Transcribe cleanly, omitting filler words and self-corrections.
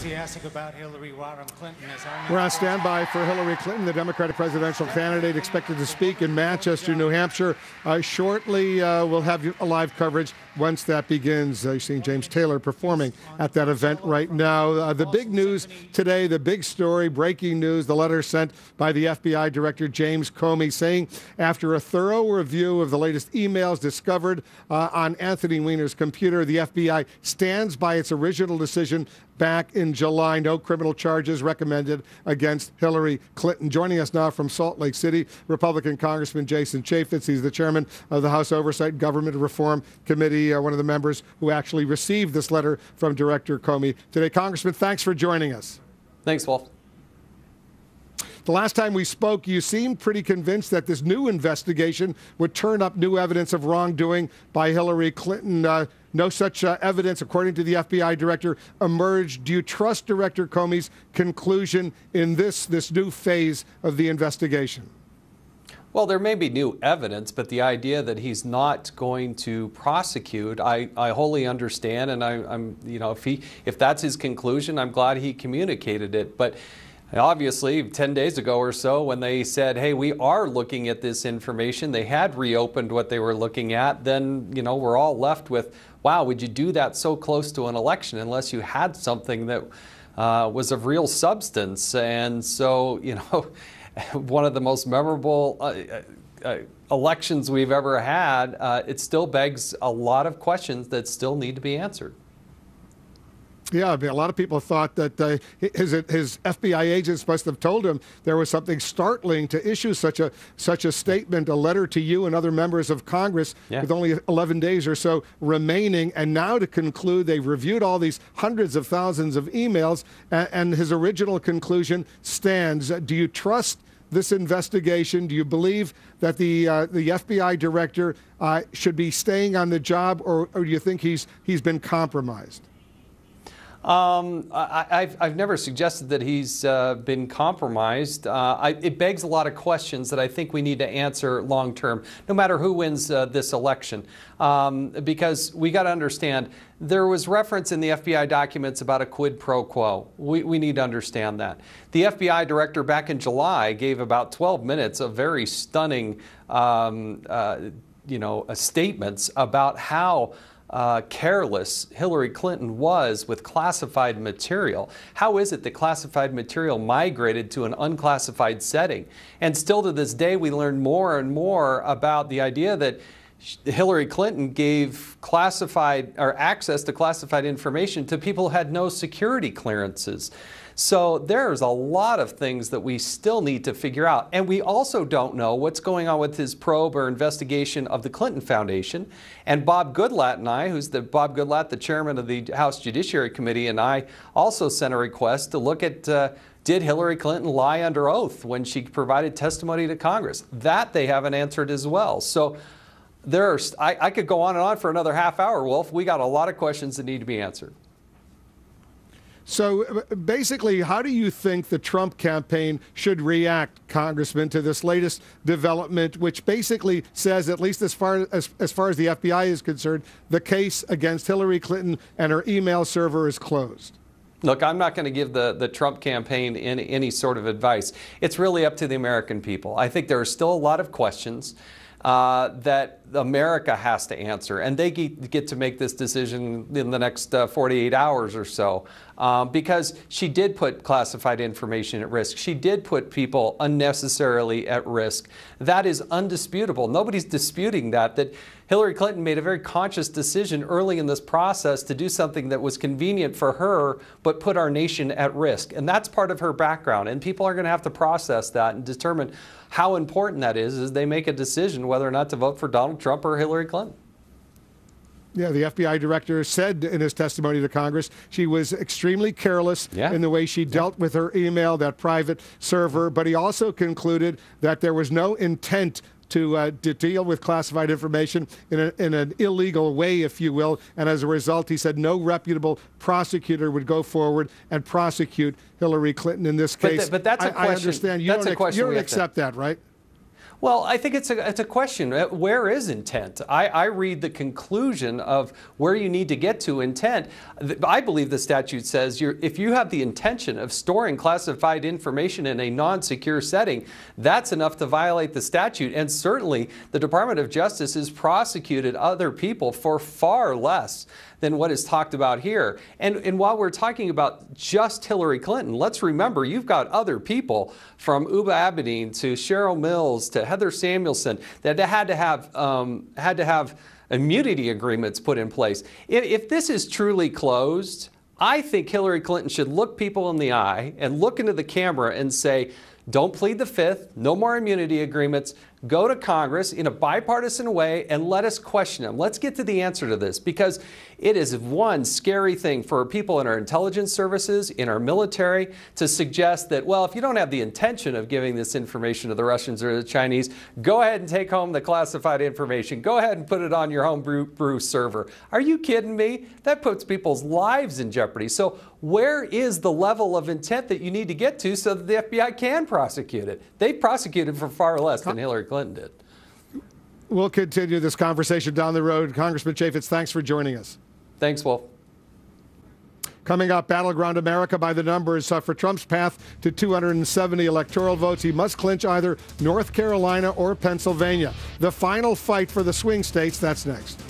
enthusiastic about Hillary Warren Clinton as our We're on standby for Hillary Clinton, the Democratic presidential candidate, expected to speak in Manchester, New Hampshire. Shortly, we'll have a live coverage once that begins. You're seeing James Taylor performing at that event right now. The big news today, the big story, breaking news, the letter sent by the FBI Director James Comey saying after a thorough review of the latest emails discovered on Anthony Weiner's computer, the FBI stands by its original decision back in July. No criminal charges recommended against Hillary Clinton. Joining us now from Salt Lake City, Republican Congressman Jason Chaffetz. He's the chairman of the House Oversight and Government Reform Committee, one of the members who actually received this letter from Director Comey today. Congressman, thanks for joining us. Thanks, Wolf. The last time we spoke, you seemed pretty convinced that this new investigation would turn up new evidence of wrongdoing by Hillary Clinton. No such evidence, according to the FBI director, emerged. Do you trust Director Comey's conclusion in this new phase of the investigation? Well, there may be new evidence, but the idea that he's not going to prosecute, I wholly understand, and I'm if that's his conclusion, I'm glad he communicated it. But obviously, 10 days ago or so, when they said, hey, we are looking at this information, they had reopened what they were looking at, then, we're all left with, wow, would you do that so close to an election unless you had something that was of real substance? And so, one of the most memorable elections we've ever had, it still begs a lot of questions that still need to be answered. Yeah, I mean, a lot of people thought that his FBI agents must have told him there was something startling to issue such a statement, a letter to you and other members of Congress with only 11 days or so remaining. And now to conclude, they've reviewed all these hundreds of thousands of emails, and his original conclusion stands. Do you trust this investigation? Do you believe that the FBI director should be staying on the job, or do you think he's been compromised? I've never suggested that he's been compromised. It begs a lot of questions that I think we need to answer long term, no matter who wins this election. Because we got to understand, there was reference in the FBI documents about a quid pro quo. We need to understand that. The FBI director back in July gave about 12 minutes of very stunning statements about how careless Hillary Clinton was with classified material. How is it that classified material migrated to an unclassified setting? And still to this day, we learn more and more about the idea that Hillary Clinton gave classified or access to classified information to people who had no security clearances. So there's a lot of things that we still need to figure out. And we also don't know what's going on with his probe or investigation of the Clinton Foundation. And Bob Goodlatte and I, Bob Goodlatte, the chairman of the House Judiciary Committee, and I also sent a request to look at did Hillary Clinton lie under oath when she provided testimony to Congress? That they haven't answered as well. So I could go on and on for another half hour, Wolf. We got a lot of questions that need to be answered. So basically, how do you think the Trump campaign should react, Congressman, to this latest development, which basically says, at least as far as the FBI is concerned, the case against Hillary Clinton and her email server is closed? Look, I'm not going to give the Trump campaign any sort of advice. It's really up to the American people. I think there are still a lot of questions that America has to answer, and they get to make this decision in the next 48 hours or so, because she did put classified information at risk. She did put people unnecessarily at risk. That is undisputable. Nobody's disputing that Hillary Clinton made a very conscious decision early in this process to do something that was convenient for her, but put our nation at risk. And that's part of her background. And people are going to have to process that and determine how important that is as they make a decision whether or not to vote for Donald Trump or Hillary Clinton. Yeah, the FBI director said in his testimony to Congress she was extremely careless in the way she dealt with her email, that private server. But he also concluded that there was no intent to deal with classified information in an illegal way, if you will. And as a result, he said no reputable prosecutor would go forward and prosecute Hillary Clinton in this case. But that's a question. I understand. You don't accept that, right? Well, I think it's a question. Where is intent? I read the conclusion of where you need to get to intent. I believe the statute says if you have the intention of storing classified information in a non-secure setting, that's enough to violate the statute. And certainly the Department of Justice has prosecuted other people for far less than what is talked about here. And while we're talking about just Hillary Clinton, let's remember you've got other people from Uba Abedin to Cheryl Mills to Heather Samuelson that had to have immunity agreements put in place. If this is truly closed, I think Hillary Clinton should look people in the eye and look into the camera and say, don't plead the fifth, no more immunity agreements, go to Congress in a bipartisan way and let us question them. Let's get to the answer to this, because it is one scary thing for people in our intelligence services, in our military, to suggest that, well, if you don't have the intention of giving this information to the Russians or the Chinese, go ahead and take home the classified information. Go ahead and put it on your home brew server. Are you kidding me? That puts people's lives in jeopardy. So where is the level of intent that you need to get to so that the FBI can prosecute it? They prosecuted for far less than Hillary Clinton did. We'll continue this conversation down the road. Congressman Chaffetz, thanks for joining us. Thanks, Wolf. Coming up, Battleground America by the numbers for Trump's path to 270 electoral votes. He must clinch either North Carolina or Pennsylvania. The final fight for the swing states, that's next.